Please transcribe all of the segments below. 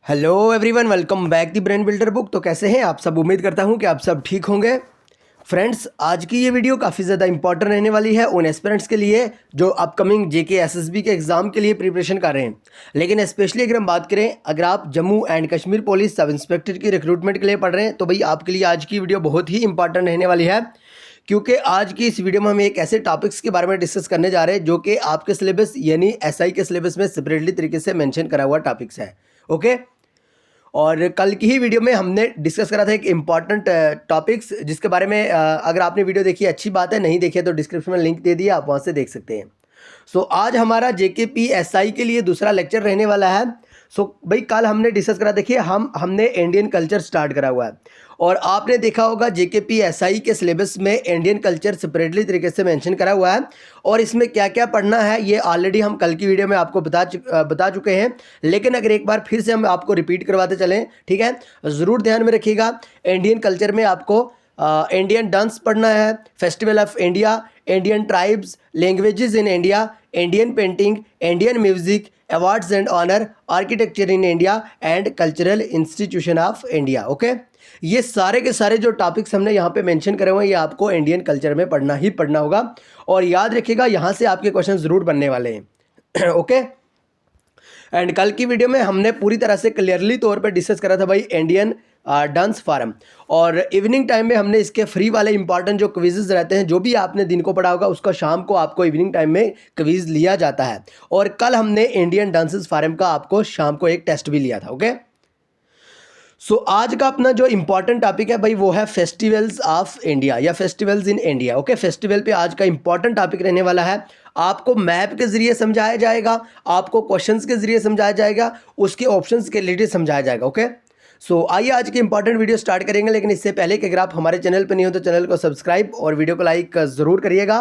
Hello everyone, welcome back the brain builder book. तो कैसे हैं आप सब? उम्मीद करता हूं कि आप सब ठीक होंगे। फ्रेंड्स, आज की ये वीडियो काफ़ी ज़्यादा इंपॉर्टेंट रहने वाली है उन एस्पिरेंट्स के लिए जो अपकमिंग जेके एसएसबी के एग्ज़ाम के लिए प्रिपरेशन कर रहे हैं। लेकिन स्पेशली अगर हम बात करें, अगर आप Jammu and Kashmir police sub inspector की रिक्रूटमेंट के लिए पढ़ रहे हैं तो भाई आपके लिए आज की वीडियो बहुत ही इंपॉर्टेंट रहने वाली है, क्योंकि आज की इस वीडियो में हम एक ऐसे टॉपिक्स के बारे में डिस्कस करने जा रहे हैं जो कि आपके सिलेबस यानी एसआई के सिलेबस में सेपरेटली तरीके से मेंशन करा हुआ टॉपिक्स है। ओके, और कल की ही वीडियो में हमने डिस्कस करा था एक इम्पॉर्टेंट टॉपिक्स जिसके बारे में अगर आपने वीडियो देखी अच्छी बात है, नहीं देखी है तो डिस्क्रिप्शन में लिंक दे दिया, आप वहाँ से देख सकते हैं। सो आज हमारा जेकेपी एसआई के लिए दूसरा लेक्चर रहने वाला है। सो भाई कल हमने डिस्कस करा, देखिए हमने इंडियन कल्चर स्टार्ट करा हुआ है और आपने देखा होगा जेकेपी एसआई के सिलेबस में इंडियन कल्चर सेपरेटली तरीके से मेंशन करा हुआ है और इसमें क्या क्या पढ़ना है ये ऑलरेडी हम कल की वीडियो में आपको बता चुके हैं। लेकिन अगर एक बार फिर से हम आपको रिपीट करवाते चलें, ठीक है, ज़रूर ध्यान में रखिएगा। इंडियन कल्चर में आपको इंडियन डांस पढ़ना है, festival of India, Indian tribes, languages in India, Indian painting, Indian music, awards and honour, architecture in India and cultural institution of India. Okay, ये सारे के सारे जो टॉपिक्स हमने यहाँ पे मेंशन करे हुए हैं ये आपको इंडियन कल्चर में पढ़ना ही पढ़ना होगा और याद रखिएगा यहाँ से आपके क्वेश्चन ज़रूर बनने वाले हैं। ओके, एंड कल की वीडियो में हमने पूरी तरह से क्लियरली तौर पे डिस्कस करा था भाई इंडियन डांस फार्म, और इवनिंग टाइम में हमने इसके फ्री वाले इंपॉर्टेंट जो क्विजेज रहते हैं, जो भी आपने दिन को पढ़ा होगा उसका शाम को आपको इवनिंग टाइम में क्विज लिया जाता है। और कल हमने इंडियन डांसेस फार्म का आपको शाम को एक टेस्ट भी लिया था। ओके, सो आज का अपना जो इंपॉर्टेंट टॉपिक है भाई वो है फेस्टिवल्स ऑफ इंडिया या festivals in India. Okay, festival पे आज का इंपॉर्टेंट टॉपिक रहने वाला है। आपको मैप के जरिए समझाया जाएगा, आपको क्वेश्चंस के जरिए समझाया जाएगा, उसके ऑप्शंस के रिलेटेड समझाया जाएगा। ओके, सो आइए आज की इंपॉर्टेंट वीडियो स्टार्ट करेंगे। लेकिन इससे पहले कि अगर आप हमारे चैनल पर नहीं हो तो चैनल को सब्सक्राइब और वीडियो को लाइक ज़रूर करिएगा।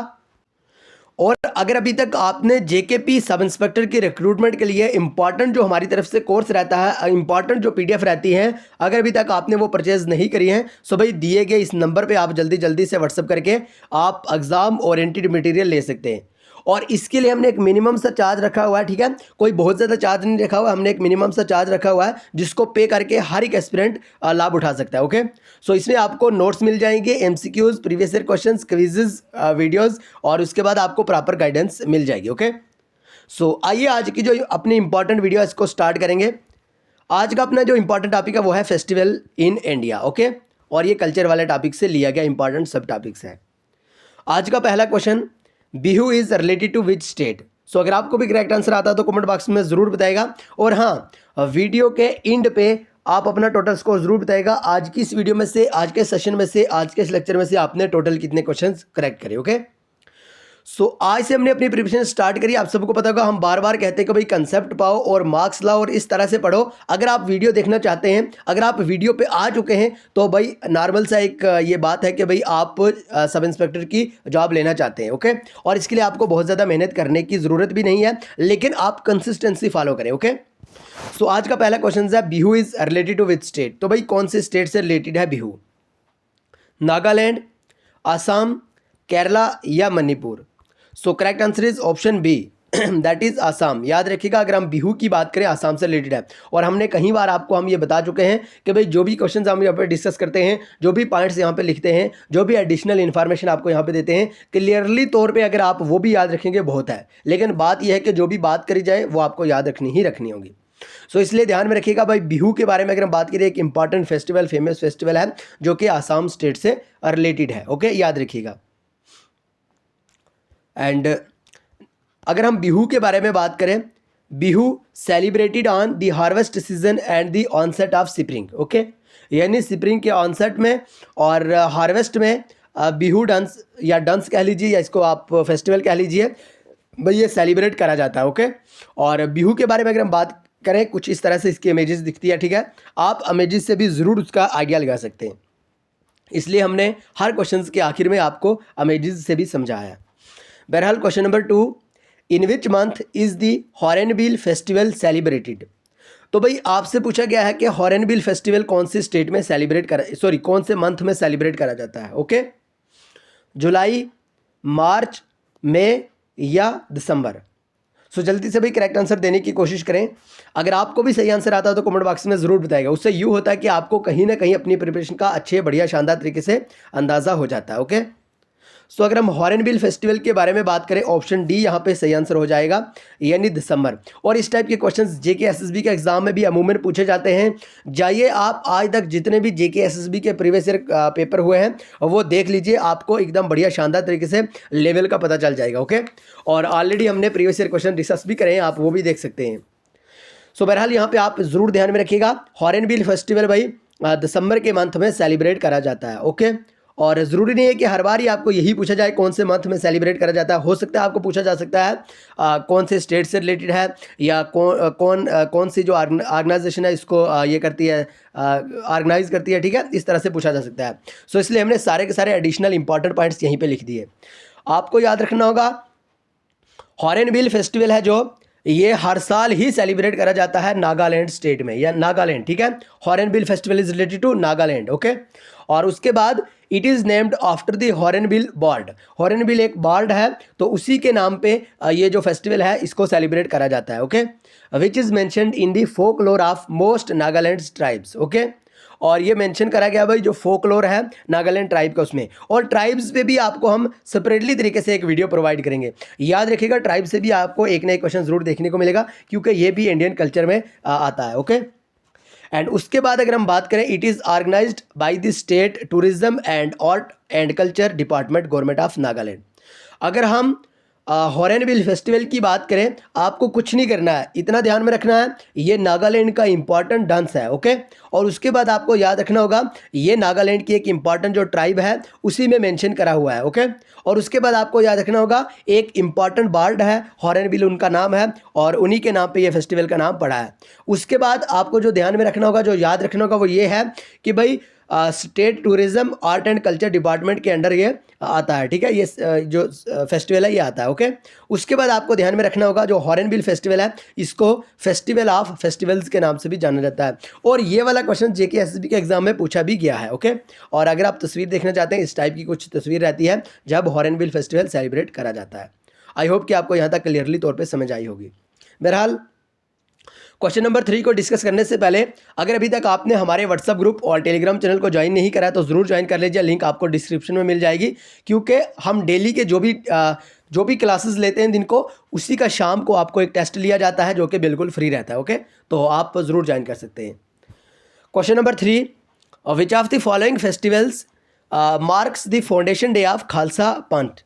और अगर अभी तक आपने जेकेपी सब इंस्पेक्टर की रिक्रूटमेंट के लिए इंपॉर्टेंट जो हमारी तरफ से कोर्स रहता है, इंपॉर्टेंट जो पीडीएफ रहती है, अगर अभी तक आपने वो परचेज नहीं करी है सो भाई दिए गए इस नंबर पे आप जल्दी जल्दी से व्हाट्सअप करके आप एग्जाम ओरिएंटेड मटेरियल ले सकते हैं। और इसके लिए हमने एक मिनिमम सा चार्ज रखा हुआ है, ठीक है, कोई बहुत ज़्यादा चार्ज नहीं रखा हुआ, हमने एक मिनिमम सा चार्ज रखा हुआ है जिसको पे करके हर एक एस्पिरेंट लाभ उठा सकता है। ओके, सो इसमें आपको नोट्स मिल जाएंगे, MCQs, previous year questions, quizzes, videos, और उसके बाद आपको प्रॉपर गाइडेंस मिल जाएगी। ओके, सो आइए आज की जो अपनी इंपॉर्टेंट वीडियो है इसको स्टार्ट करेंगे। आज का अपना जो इंपॉर्टेंट टॉपिक है वो है फेस्टिवल इन इंडिया। ओके, और ये कल्चर वाले टॉपिक से लिया गया इंपॉर्टेंट सब टॉपिक्स है। आज का पहला question, Bihu is related to which state? So अगर आपको भी करेक्ट आंसर आता है तो कमेंट बॉक्स में ज़रूर बताएगा। और हाँ, वीडियो के एंड पे आप अपना टोटल स्कोर ज़रूर बताएगा। आज की इस वीडियो में से, आज के सेशन में से, आज के इस लेक्चर में से आपने टोटल कितने क्वेश्चंस करेक्ट करे। ओके, सो आज से हमने अपनी प्रिपरेशन स्टार्ट करी। आप सबको पता होगा हम बार बार कहते हैं कि भाई कंसेप्ट पाओ और मार्क्स लाओ और इस तरह से पढ़ो। अगर आप वीडियो देखना चाहते हैं, अगर आप वीडियो पे आ चुके हैं तो भाई नॉर्मल सा एक ये बात है कि भाई आप सब इंस्पेक्टर की जॉब लेना चाहते हैं। ओके, और इसके लिए आपको बहुत ज़्यादा मेहनत करने की ज़रूरत भी नहीं है, लेकिन आप कंसिस्टेंसी फॉलो करें। ओके, सो आज का पहला क्वेश्चन है Bihu is related to which state? तो भाई कौन से स्टेट से रिलेटेड है बिहू? नागालैंड, आसाम, केरला या Manipur? So correct answer is option B, that is Assam. याद रखिएगा, अगर हम बिहू की बात करें आसाम से रिलेटेड है। और हमने कई बार आपको हम ये बता चुके हैं कि भाई जो भी क्वेश्चंस हम यहाँ पे डिस्कस करते हैं, जो भी पॉइंट्स यहाँ पे लिखते हैं, जो भी एडिशनल इन्फॉर्मेशन आपको यहाँ पे देते हैं, क्लियरली तौर पे अगर आप वो भी याद रखेंगे बहुत है। लेकिन बात यह है कि जो भी बात करी जाए वो आपको याद रखनी ही रखनी होगी। सो इसलिए ध्यान में रखिएगा भाई, बिहू के बारे में अगर हम बात करें, एक इंपॉर्टेंट फेस्टिवल, फेमस फेस्टिवल है जो कि आसाम स्टेट से रिलेटेड है। ओके, याद रखिएगा। एंड अगर हम बिहू के बारे में बात करें, Bihu celebrated on the harvest season and the onset of spring. Okay, यानी स्प्रिंग के ऑनसेट में और हार्वेस्ट में बिहू डांस या डांस कह लीजिए या इसको आप फेस्टिवल कह लीजिए, भाई ये सेलिब्रेट करा जाता है। ओके, और बिहू के बारे में अगर हम बात करें, कुछ इस तरह से इसकी इमेजेस दिखती है, ठीक है, आप इमेजेस से भी ज़रूर उसका आइडिया लगा सकते हैं। इसलिए हमने हर क्वेश्चन के आखिर में आपको इमेजेस से भी समझाया है। बहरहाल question number 2, in which month is the hornbill festival celebrated? तो भाई आपसे पूछा गया है कि हॉर्नबिल फेस्टिवल कौन से स्टेट में कौन से मंथ में सेलिब्रेट करा जाता है। ओके, जुलाई, मार्च, मई या दिसंबर? सो जल्दी से भाई करेक्ट आंसर देने की कोशिश करें। अगर आपको भी सही आंसर आता है तो कमेंट बॉक्स में ज़रूर बताएगा। उससे यूँ होता है कि आपको कहीं ना कहीं अपनी प्रिपरेशन का अच्छे बढ़िया शानदार तरीके से अंदाज़ा हो जाता है। ओके, सो अगर हम हॉर्नबिल फेस्टिवल के बारे में बात करें, ऑप्शन डी यहाँ पे सही आंसर हो जाएगा, यानी दिसंबर। और इस टाइप के क्वेश्चंस जेके एसएसबी के एग्जाम में भी अमूमन पूछे जाते हैं। जाइए आप आज तक जितने भी जेके एसएसबी के प्रीवियस ईयर पेपर हुए हैं वो देख लीजिए, आपको एकदम बढ़िया शानदार तरीके से लेवल का पता चल जाएगा। ओके, और ऑलरेडी हमने प्रीवियस ईयर क्वेश्चन डिस्कस भी करे हैं, आप वो भी देख सकते हैं। सो बहरहाल यहाँ पे आप ज़रूर ध्यान में रखिएगा, हॉर्नबिल फेस्टिवल भाई दिसंबर के मंथ में सेलिब्रेट करा जाता है। ओके, और ज़रूरी नहीं है कि हर बार ही आपको यही पूछा जाए कौन से मंथ में सेलिब्रेट करा जाता है। हो सकता है आपको पूछा जा सकता है कौन से स्टेट से रिलेटेड है, या कौन सी जो ऑर्गेनाइजेशन है इसको ये करती है, ऑर्गेनाइज करती है। ठीक है, इस तरह से पूछा जा सकता है। सो इसलिए हमने सारे के सारे एडिशनल इंपॉर्टेंट पॉइंट्स यहीं पे लिख दिए। आपको याद रखना होगा, हॉर्नबिल फेस्टिवल है जो ये हर साल ही सेलिब्रेट करा जाता है नागालैंड स्टेट में, या नागालैंड। ठीक है, hornbill festival is related to Nagaland. Okay, और उसके बाद it is named after the hornbill bird. Hornbill एक बर्ड है, तो उसी के नाम पे ये जो फेस्टिवल है इसको सेलिब्रेट करा जाता है। Okay, which is mentioned in the folklore of most Nagaland tribes. Okay, और ये मेंशन करा गया भाई जो फोकलोर है नागालैंड ट्राइब का उसमें, और ट्राइब्स पे भी आपको हम सेपरेटली तरीके से एक वीडियो प्रोवाइड करेंगे। याद रखिएगा, ट्राइब से भी आपको एक ना एक क्वेश्चन जरूर देखने को मिलेगा, क्योंकि ये भी इंडियन कल्चर में आता है। ओके, एंड उसके बाद अगर हम बात करें, it is organised by the state tourism and art and culture department, government of Nagaland. अगर हम हॉर्नबिल फेस्टिवल की बात करें, आपको कुछ नहीं करना है, इतना ध्यान में रखना है ये नागालैंड का इंपॉर्टेंट डांस है। ओके, और उसके बाद आपको याद रखना होगा ये नागालैंड की एक इंपॉर्टेंट जो ट्राइब है उसी में मेंशन करा हुआ है। ओके, और उसके बाद आपको याद रखना होगा एक इंपॉर्टेंट बर्ड है हॉर्नबिल, उनका नाम है, और उन्हीं के नाम पे ये फेस्टिवल का नाम पड़ा है। उसके बाद आपको जो ध्यान में रखना होगा, जो याद रखना होगा, वो ये है कि भाई state tourism art and culture department के अंडर ये आता है। ठीक है, ये जो फेस्टिवल है ये आता है। ओके, उसके बाद आपको ध्यान में रखना होगा जो हॉर्नबिल फेस्टिवल है इसको फेस्टिवल ऑफ फेस्टिवल्स के नाम से भी जाना जाता है। और ये वाला क्वेश्चन जेके एसएसबी के एग्जाम में पूछा भी गया है। ओके, और अगर आप तस्वीर देखना चाहते हैं, इस टाइप की कुछ तस्वीर रहती है जब हॉर्नबिल फेस्टिवल सेलिब्रेट करा जाता है। आई होप कि आपको यहाँ तक क्लियरली तौर पर समझ आई होगी। बहरहाल क्वेश्चन नंबर 3 को डिस्कस करने से पहले, अगर अभी तक आपने हमारे व्हाट्सअप ग्रुप और टेलीग्राम चैनल को ज्वाइन नहीं करा है तो ज़रूर ज्वाइन कर लीजिए, लिंक आपको डिस्क्रिप्शन में मिल जाएगी। क्योंकि हम डेली के जो भी क्लासेस लेते हैं दिन को, उसी का शाम को आपको एक टेस्ट लिया जाता है जो कि बिल्कुल फ्री रहता है। ओके, तो आप ज़रूर ज्वाइन कर सकते हैं। Question number 3, which of the following festivals marks the foundation day of Khalsa पंथ।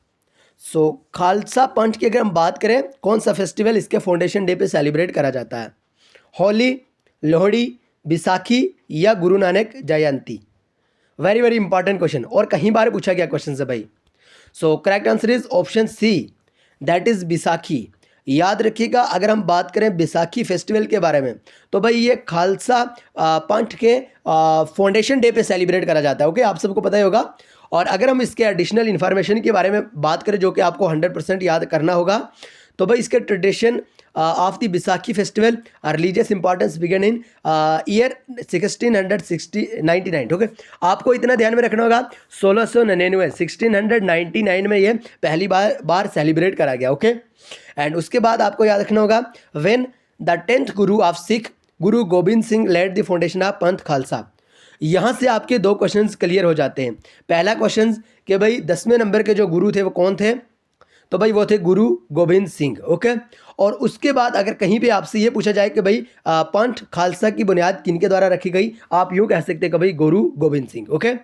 सो खालसा पंथ की अगर हम बात करें, कौन सा फेस्टिवल इसके फाउंडेशन डे पे सेलिब्रेट करा जाता है? होली, लोहड़ी, बैसाखी या Guru Nanak Jayanti? Very very important question, और कहीं बार पूछा गया क्वेश्चन से भाई। So correct answer is option C, that is Baisakhi. याद रखिएगा, अगर हम बात करें बैसाखी फेस्टिवल के बारे में, तो भाई ये खालसा पंथ के फाउंडेशन डे पे सेलिब्रेट करा जाता है। ओके, आप सबको पता ही होगा। और अगर हम इसके एडिशनल इन्फॉर्मेशन के बारे में बात करें जो कि आपको 100% याद करना होगा, तो भाई इसके tradition of the Baisakhi festival religious importance began in year 1699। Okay, आपको इतना ध्यान में रखना होगा 1699 1699 में ये पहली बार सेलिब्रेट करा गया। ओके, एंड उसके बाद आपको याद रखना होगा when the 10th Guru of Sikh Guru Gobind Singh led the foundation of Panth Khalsa. यहाँ से आपके 2 क्वेश्चंस क्लियर हो जाते हैं। पहला क्वेश्चन कि भाई 10वें नंबर के जो गुरु थे वो कौन थे, तो भाई वो थे गुरु गोबिंद सिंह। ओके, और उसके बाद अगर कहीं पे आपसे ये पूछा जाए कि भाई पंथ खालसा की बुनियाद किनके द्वारा रखी गई, आप यूँ कह सकते हैं कि भाई Guru Gobind Singh. Okay,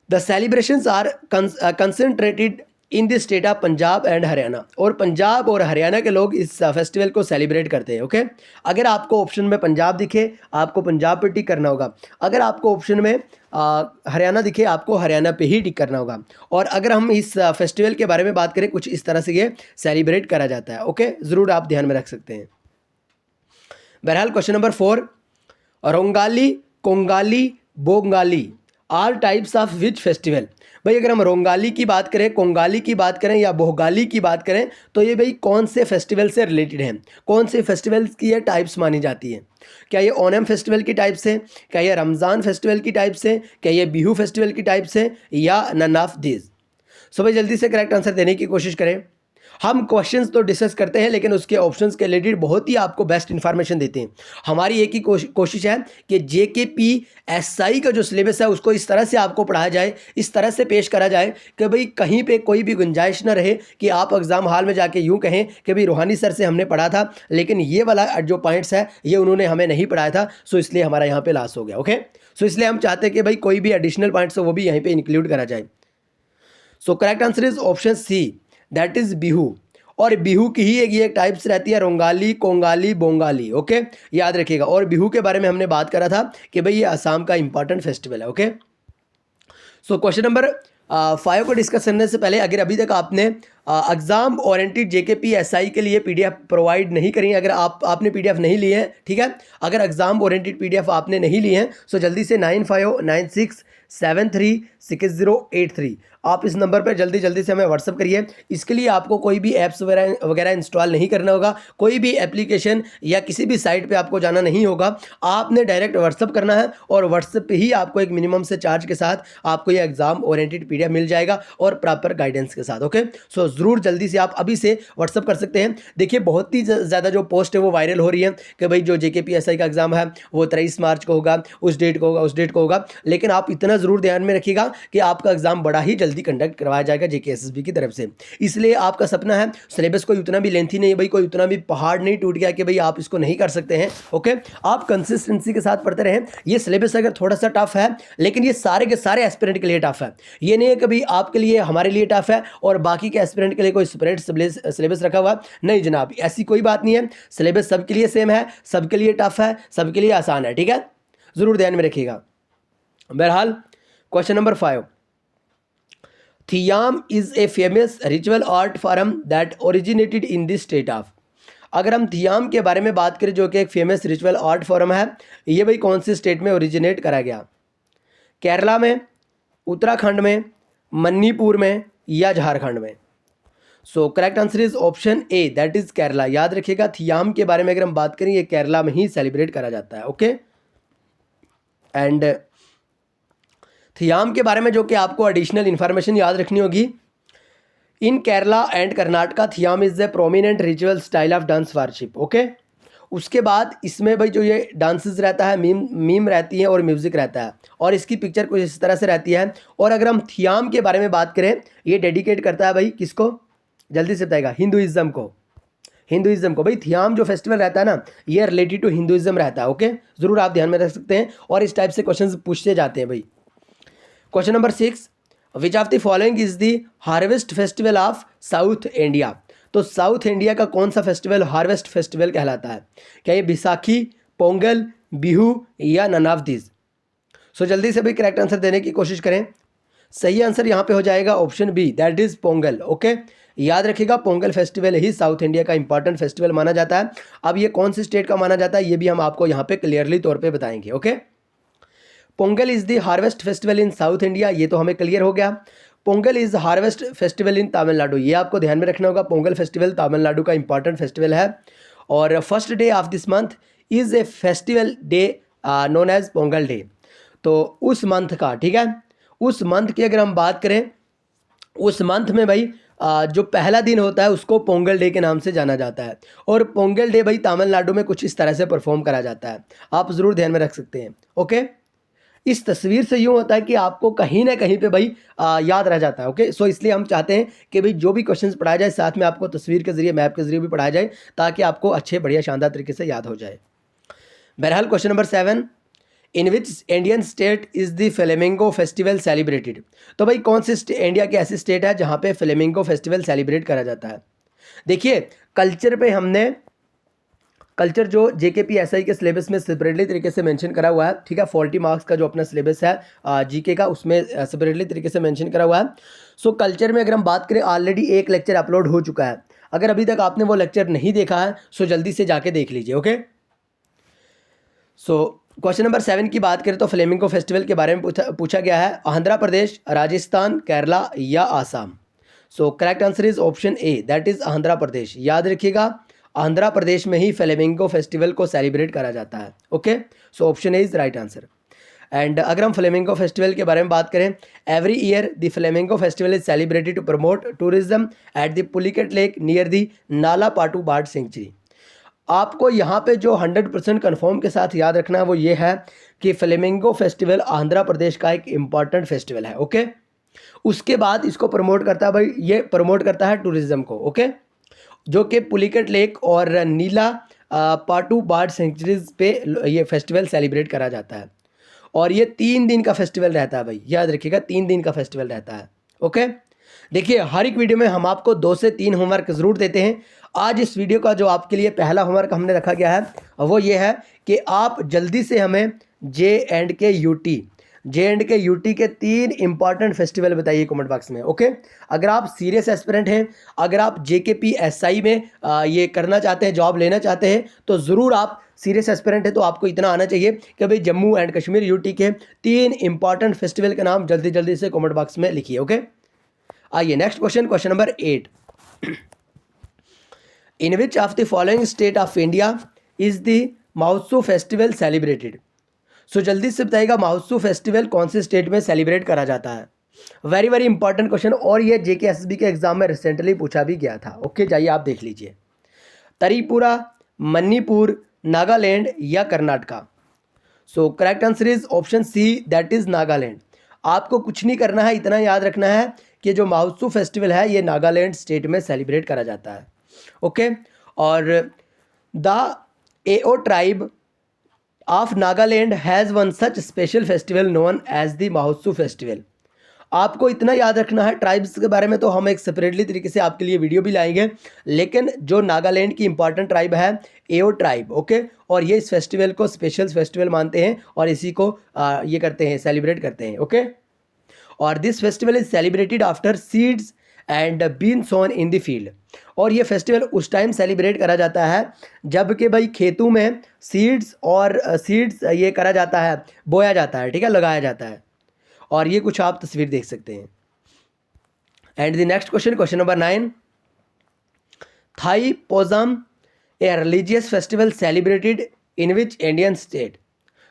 the celebrations are concentrated in the state of Punjab and Haryana. और पंजाब और हरियाणा के लोग इस फेस्टिवल को सेलिब्रेट करते हैं। ओके, अगर आपको ऑप्शन में पंजाब दिखे, आपको पंजाब पे टिक करना होगा। अगर आपको ऑप्शन में हरियाणा दिखे, आपको हरियाणा पे ही टिक करना होगा। और अगर हम इस फेस्टिवल के बारे में बात करें, कुछ इस तरह से ये सेलिब्रेट करा जाता है। ओके, ज़रूर आप ध्यान में रख सकते हैं। बहरहाल question number 4, Rongali, Kongali, Bongali are types of which festival. भाई अगर हम रोंगाली की बात करें, कोंगाली की बात करें या बोहगाली की बात करें, तो ये भाई कौन से फेस्टिवल से रिलेटेड हैं, कौन से फेस्टिवल्स की ये टाइप्स मानी जाती हैं? क्या ये ओणम फेस्टिवल की टाइप से, क्या ये रमज़ान फेस्टिवल की टाइप से, क्या ये बिहू फेस्टिवल की टाइप से, या नन ऑफ दीज? सो भाई जल्दी से करेक्ट आंसर देने की कोशिश करें। हम क्वेश्चंस तो डिस्कस करते हैं लेकिन उसके ऑप्शंस के रिलेटेड बहुत ही आपको बेस्ट इन्फॉर्मेशन देते हैं। हमारी एक ही कोशिश है कि JKPSI का जो सिलेबस है उसको इस तरह से आपको पढ़ाया जाए, इस तरह से पेश करा जाए कि भाई कहीं पे कोई भी गुंजाइश ना रहे कि आप एग्ज़ाम हॉल में जाके यूँ कहें कि भाई रूहानी सर से हमने पढ़ा था लेकिन ये वाला जो पॉइंट्स है ये उन्होंने हमें नहीं पढ़ाया था, सो इसलिए हमारा यहाँ पे लॉस हो गया। ओके, सो इसलिए हम चाहते हैं कि भाई कोई भी एडिशनल पॉइंट्स हो वो भी यहीं पे इंक्लूड करा जाए। So correct answer is option C, that is Bihu. और बिहू की ही एक टाइप्स रहती है, रोंगाली, कोंगाली, बोंगाली। ओके, याद रखिएगा। और बिहू के बारे में हमने बात करा था कि भाई ये असम का इंपॉर्टेंट फेस्टिवल है। ओके, सो क्वेश्चन नंबर 5 को डिस्कस करने से पहले अगर अभी तक आपने एग्जाम ओरिएंटेड JKPSI के लिए PDF प्रोवाइड नहीं करी, अगर आपने PDF नहीं लिए हैं, ठीक है, अगर एग्जाम ओरिएंटेड PDF आपने नहीं लिए हैं सो जल्दी से 9596736083 आप इस नंबर पर जल्दी से हमें व्हाट्सअप करिए। इसके लिए आपको कोई भी ऐप्स वगैरह इंस्टॉल नहीं करना होगा, कोई भी एप्लीकेशन या किसी भी साइट पे आपको जाना नहीं होगा, आपने डायरेक्ट व्हाट्सअप करना है और व्हाट्सएप पे ही आपको एक मिनिमम से चार्ज के साथ आपको ये एग्जाम ओरिएंटेड PDF मिल जाएगा और प्रॉपर गाइडेंस के साथ। ओके, सो ज़रूर जल्दी से आप अभी से व्हाट्सअप कर सकते हैं। देखिए बहुत ही ज़्यादा जो पोस्ट है वो वायरल हो रही है कि भाई जो JKPSI का एग्जाम है वो 23 मार्च को होगा, उस डेट को होगा, लेकिन आप इतना ज़रूर ध्यान में रखिएगा कि आपका एग्जाम बड़ा ही जल्दी कंडक्ट करवाया जाएगा JKSSB की तरफ से। इसलिए आपका सपना है, सिलेबस कोई उतना भी लेंथी नहीं है भाई, कोई उतना भी पहाड़ नहीं टूट गया कि भाई आप इसको नहीं कर सकते हैं। ओके, आप कंसिस्टेंसी के साथ पढ़ते रहें। ये सिलेबस अगर थोड़ा सा टफ है लेकिन ये सारे के सारे एस्पिरेंट के लिए टफ है, ये नहीं है कि भाई आपके लिए हमारे लिए टफ है और बाकी के एस्पिरेंट के लिए कोई सेपरेट सिलेबस रखा हुआ। नहीं जनाब, ऐसी कोई बात नहीं है, सिलेबस सबके लिए सेम है, सबके लिए टफ है, सबके लिए आसान है। ठीक है, ज़रूर ध्यान में रखिएगा। बहरहाल question number 5, Thiyam is a famous ritual art form that originated in this state of. अगर हम थियाम के बारे में बात करें जो कि एक फेमस रिचुअल आर्ट फॉर्म है, ये भाई कौन सी स्टेट में ओरिजिनेट करा गया? केरला में, उत्तराखंड में, मणिपुर में या झारखंड में? सो correct answer is option A, that is Kerala. याद रखिएगा थियाम के बारे में अगर हम बात करें ये केरला में ही सेलिब्रेट करा जाता है। ओके, एंड थियाम के बारे में जो कि आपको एडिशनल इंफॉर्मेशन याद रखनी होगी, in Kerala and Karnataka Theyyam is a prominent ritual style of dance worship. Okay, उसके बाद इसमें भाई जो ये डांसेस रहता है, मीम रहती है और म्यूज़िक रहता है और इसकी पिक्चर कुछ इस तरह से रहती है। और अगर हम थियाम के बारे में बात करें, ये डेडिकेट करता है भाई किसको? जल्दी से बताएगा। हिंदुइज्म को। भाई थियाम जो फेस्टिवल रहता है ना ये रिलेटेड टू हिंदुइज्म रहता है। ओके, ज़रूर आप ध्यान में रख सकते हैं और इस टाइप से क्वेश्चन पूछते जाते हैं भाई। Question number 6, which of the following is the harvest festival of south India? तो साउथ इंडिया का कौन सा फेस्टिवल हार्वेस्ट फेस्टिवल कहलाता है? क्या ये बैसाखी, पोंगल, बिहू या नन ऑफ दिस? सो जल्दी से भी करेक्ट आंसर देने की कोशिश करें। सही आंसर यहाँ पे हो जाएगा option B, that is Pongal. Okay, याद रखिएगा पोंगल फेस्टिवल ही साउथ इंडिया का इंपॉर्टेंट फेस्टिवल माना जाता है। अब ये कौन सी स्टेट का माना जाता है ये भी हम आपको यहाँ पे क्लियरली तौर पे बताएंगे। Okay, Pongal is the harvest festival in south India, ये तो हमें क्लियर हो गया। Pongal is harvest festival in Tamil Nadu, ये आपको ध्यान में रखना होगा। पोंगल फेस्टिवल तमिलनाडु का इंपॉर्टेंट फेस्टिवल है और first day of this month is a festival day known as Pongal day. तो उस मंथ का, ठीक है, उस मंथ की अगर हम बात करें, उस मंथ में भाई जो पहला दिन होता है उसको पोंगल डे के नाम से जाना जाता है और पोंगल डे भाई तमिलनाडु में कुछ इस तरह से परफॉर्म करा जाता है। आप ज़रूर ध्यान में रख सकते हैं। ओके, इस तस्वीर से यूँ होता है कि आपको कहीं ना कहीं पे भाई याद रह जाता है। ओके, सो इसलिए हम चाहते हैं कि भाई जो भी क्वेश्चंस पढ़ाया जाए साथ में आपको तस्वीर के जरिए, मैप के जरिए भी पढ़ाया जाए ताकि आपको अच्छे बढ़िया शानदार तरीके से याद हो जाए। बहरहाल question number 7, in which Indian state is the flamingo festival celebrated? तो भाई कौन सी इंडिया की ऐसी स्टेट है जहाँ पे फ्लेमिंगो फेस्टिवल सेलिब्रेट करा जाता है? देखिए कल्चर पे हमने कल्चर जो JKPSI के सिलेबस में सेपरेटली तरीके से मेंशन करा हुआ है, ठीक है, 40 मार्क्स का जो अपना सिलेबस है GK का उसमें सेपरेटली तरीके से मेंशन करा हुआ है। सो कल्चर में अगर हम बात करें ऑलरेडी एक लेक्चर अपलोड हो चुका है, अगर अभी तक आपने वो लेक्चर नहीं देखा है सो जल्दी से जाके देख लीजिए। ओके, सो क्वेश्चन नंबर 7 की बात करें तो फ्लेमिंगो फेस्टिवल के बारे में पूछा गया है आंध्र प्रदेश, राजस्थान, केरला या Assam? So correct answer is option A, that is Andhra Pradesh. याद रखिएगा आंध्र प्रदेश में ही फ्लेमिंगो फेस्टिवल को सेलिब्रेट करा जाता है। Okay, so option A is right answer. And अगर हम फ्लेमिंगो फेस्टिवल के बारे में बात करें, every year the flamingo festival is celebrated to promote tourism at the Pulicat lake near the Nelapattu bird sanctuary. आपको यहाँ पे जो 100% कन्फर्म के साथ याद रखना है वो ये है कि फ्लेमिंगो फेस्टिवल आंध्र प्रदेश का एक इम्पॉर्टेंट फेस्टिवल है। ओके, उसके बाद इसको प्रमोट करता है भाई, ये प्रमोट करता है टूरिज्म को। ओके, जो कि पुलिकेट लेक और नीला पाटू बर्ड सेंचुरीज पे ये फेस्टिवल सेलिब्रेट करा जाता है। और ये 3 दिन का फेस्टिवल रहता है भाई, याद रखिएगा 3 दिन का फेस्टिवल रहता है। ओके, देखिए हर एक वीडियो में हम आपको 2 से 3 होमवर्क ज़रूर देते हैं। आज इस वीडियो का जो आपके लिए पहला होमवर्क हमने रखा गया है वो ये है कि आप जल्दी से हमें J&K के 3 इंपॉर्टेंट फेस्टिवल बताइए कमेंट बॉक्स में। ओके, अगर आप सीरियस एस्पिरेंट हैं, अगर आप JKPSI में ये करना चाहते हैं, जॉब लेना चाहते हैं, तो ज़रूर आप सीरियस एस्पिरेंट है तो आपको इतना आना चाहिए कि भाई जम्मू एंड कश्मीर यूटी के 3 इंपॉर्टेंट फेस्टिवल के नाम जल्दी जल्दी से कमेंट बॉक्स में लिखिए। ओके, आइए next question number 8। In which of the following state of India is the Mahotsav festival celebrated. सो जल्दी से बताइएगा महोत्सव फेस्टिवल कौन से स्टेट में सेलिब्रेट करा जाता है। वेरी वेरी इंपॉर्टेंट क्वेश्चन, और ये JKSSB के एग्जाम में रिसेंटली पूछा भी गया था। ओके, जाइए आप देख लीजिए। त्रिपुरा, मणिपुर, नागालैंड या Karnataka. So correct answer is option C, that is Nagaland. आपको कुछ नहीं करना है, इतना याद रखना है कि जो महोत्सव फेस्टिवल है ये नागालैंड स्टेट में सेलिब्रेट करा जाता है। ओके, और the Ao tribe of Nagaland has one such special festival known as the Mahotsav festival. आपको इतना याद रखना है, ट्राइब्स के बारे में तो हम एक सेपरेटली तरीके से आपके लिए वीडियो भी लाएंगे, लेकिन जो नागालैंड की इंपॉर्टेंट ट्राइब है एओ ट्राइब। ओके, और ये इस फेस्टिवल को स्पेशल फेस्टिवल मानते हैं और इसी को ये करते हैं, सेलिब्रेट करते हैं। ओके, और this festival is celebrated after seeds and been sown in the field. और ये फेस्टिवल उस टाइम सेलिब्रेट करा जाता है जब कि भाई खेतों में सीड्स ये करा जाता है, बोया जाता है, ठीक है, लगाया जाता है। और ये कुछ आप तस्वीर देख सकते हैं। And the next question number 9। Thai Poosam a religious festival celebrated in which Indian state.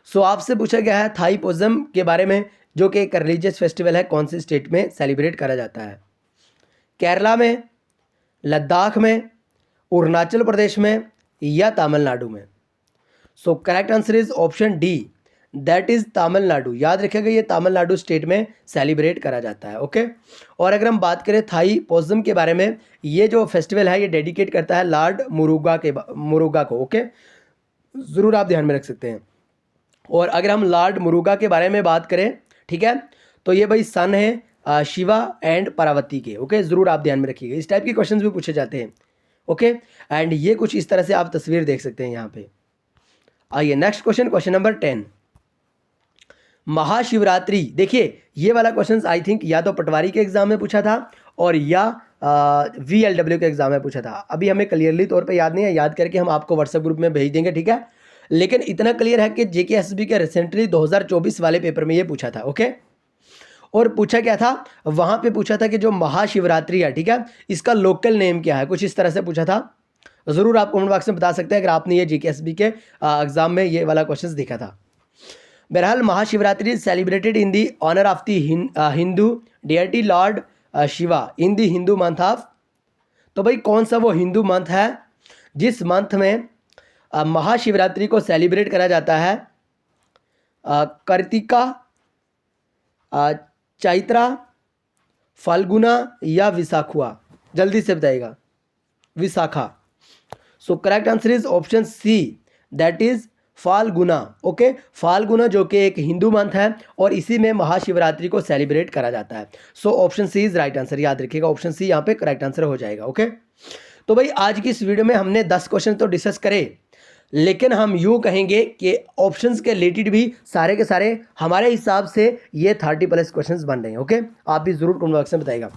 So आपसे पूछा गया है थाई पोजम के बारे में, जो कि एक रिलीजियस फेस्टिवल है, कौन से स्टेट में सेलिब्रेट करा जाता है। केरला में, लद्दाख में, अरुणाचल प्रदेश में या तमिलनाडु में। सो correct answer is option D, that is Tamil Nadu. याद रखिएगा ये तमिलनाडु स्टेट में सेलिब्रेट करा जाता है। ओके, और अगर हम बात करें थाई पोजम के बारे में, ये जो फेस्टिवल है ये डेडिकेट करता है लॉर्ड मुरुगा को। ओके, ज़रूर आप ध्यान में रख सकते हैं। और अगर हम लॉर्ड मुरुगा के बारे में बात करें, ठीक है, तो ये भाई सन है शिवा एंड पार्वती के। ओके, ज़रूर आप ध्यान में रखिएगा, इस टाइप के क्वेश्चंस भी पूछे जाते हैं। ओके, एंड ये कुछ इस तरह से आप तस्वीर देख सकते हैं यहाँ पे। आइए नेक्स्ट क्वेश्चन नंबर 10। महाशिवरात्रि, देखिए ये वाला क्वेश्चन आई थिंक या तो पटवारी के एग्जाम में पूछा था और या VLW के एग्जाम में पूछा था। अभी हमें क्लियरली तौर पे याद नहीं है, याद करके हम आपको व्हाट्सएप ग्रुप में भेज देंगे, ठीक है। लेकिन इतना क्लियर है कि JKSSB के रिसेंटली 2024 वाले पेपर में ये पूछा था। ओके, और पूछा क्या था, वहाँ पे पूछा था कि जो महाशिवरात्रि है, ठीक है, इसका लोकल नेम क्या है, कुछ इस तरह से पूछा था। ज़रूर आप कमेंट बॉक्स में बता सकते हैं अगर आपने ये JKSSB के एग्जाम में ये वाला क्वेश्चन देखा था। बहरहाल Mahashivratri is celebrated in the honour of the Hindu deity Lord Shiva in the Hindu month of. तो भाई कौन सा वो हिंदू मंथ है जिस मंथ में महाशिवरात्रि को सेलिब्रेट करा जाता है। कार्तिका, चैत्रा, फाल्गुना या विशाखुआ। जल्दी से बताइएगा। Vishakha. So correct answer is option C, that is Phalguna. Okay, Phalguna जो कि एक हिंदू मंथ है और इसी में महाशिवरात्रि को सेलिब्रेट करा जाता है। So option C is right answer, याद रखिएगा ऑप्शन सी यहाँ पे करेक्ट आंसर हो जाएगा। ओके, तो भाई आज की इस वीडियो में हमने 10 क्वेश्चन तो डिस्कस करे, लेकिन हम यूँ कहेंगे कि ऑप्शंस के रिलेटेड भी सारे के सारे हमारे हिसाब से ये 30+ क्वेश्चंस बन रहे हैं। ओके, आप भी ज़रूर कमेंट बॉक्स में बताइएगा।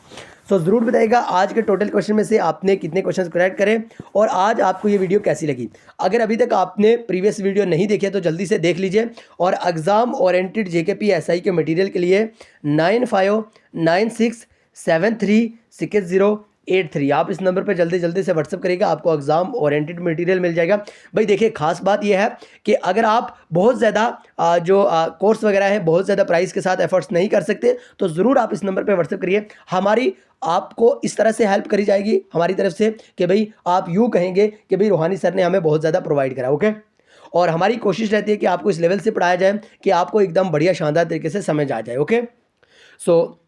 सो ज़रूर बताइएगा आज के टोटल क्वेश्चन में से आपने कितने क्वेश्चंस करेक्ट करे और आज आपको ये वीडियो कैसी लगी। अगर अभी तक आपने प्रीवियस वीडियो नहीं देखे तो जल्दी से देख लीजिए। और एग्ज़ाम ओरिएंटेड JKPSI के मटेरियल के लिए 95967360 8783। आप इस नंबर पर जल्दी जल्दी से व्हाट्सअप करिएगा, आपको एग्जाम ओरिएंटेड मटेरियल मिल जाएगा। भाई देखिए खास बात यह है कि अगर आप बहुत ज़्यादा जो कोर्स वगैरह है बहुत ज़्यादा प्राइस के साथ एफर्ट्स नहीं कर सकते तो ज़रूर आप इस नंबर पर व्हाट्सअप करिए। हमारी आपको इस तरह से हेल्प करी जाएगी हमारी तरफ से कि भाई आप यूँ कहेंगे कि भाई रूहानी सर ने हमें बहुत ज़्यादा प्रोवाइड करा। ओके, और हमारी कोशिश रहती है कि आपको इस लेवल से पढ़ाया जाए कि आपको एकदम बढ़िया शानदार तरीके से समझ आ जाए। ओके, सो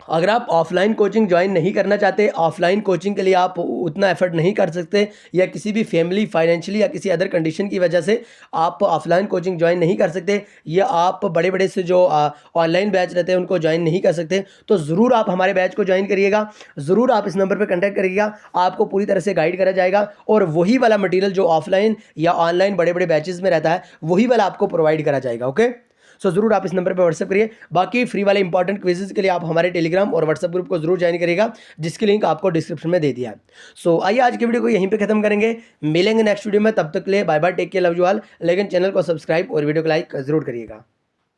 अगर आप ऑफलाइन कोचिंग ज्वाइन नहीं करना चाहते, ऑफलाइन कोचिंग के लिए आप उतना एफर्ट नहीं कर सकते या किसी भी फैमिली फाइनेंशियली या किसी अदर कंडीशन की वजह से आप ऑफलाइन कोचिंग ज्वाइन नहीं कर सकते या आप बड़े बड़े से जो ऑनलाइन बैच रहते हैं उनको ज्वाइन नहीं कर सकते, तो ज़रूर आप हमारे बैच को ज्वाइन करिएगा। ज़रूर आप इस नंबर पर कॉन्टैक्ट करिएगा, आपको पूरी तरह से गाइड करा जाएगा और वही वाला मटीरियल जो ऑफलाइन या ऑनलाइन बड़े बड़े बैचेज़ में रहता है वही वाला आपको प्रोवाइड करा जाएगा। ओके, सो ज़रूर आप इस नंबर पर व्हाट्सअप करिए। बाकी फ्री वाले इंपॉर्टेंट क्विजेज के लिए आप हमारे टेलीग्राम और व्हाट्सअप ग्रुप को जरूर ज्वाइन करिएगा, जिसकी लिंक आपको डिस्क्रिप्शन में दे दिया है। सो आइए आज की वीडियो को यहीं पे खत्म करेंगे, मिलेंगे नेक्स्ट वीडियो में, तब तक के लिए bye bye, take care, love you all. लेकिन चैनल को सब्सक्राइब और वीडियो को लाइक जरूर करिएगा।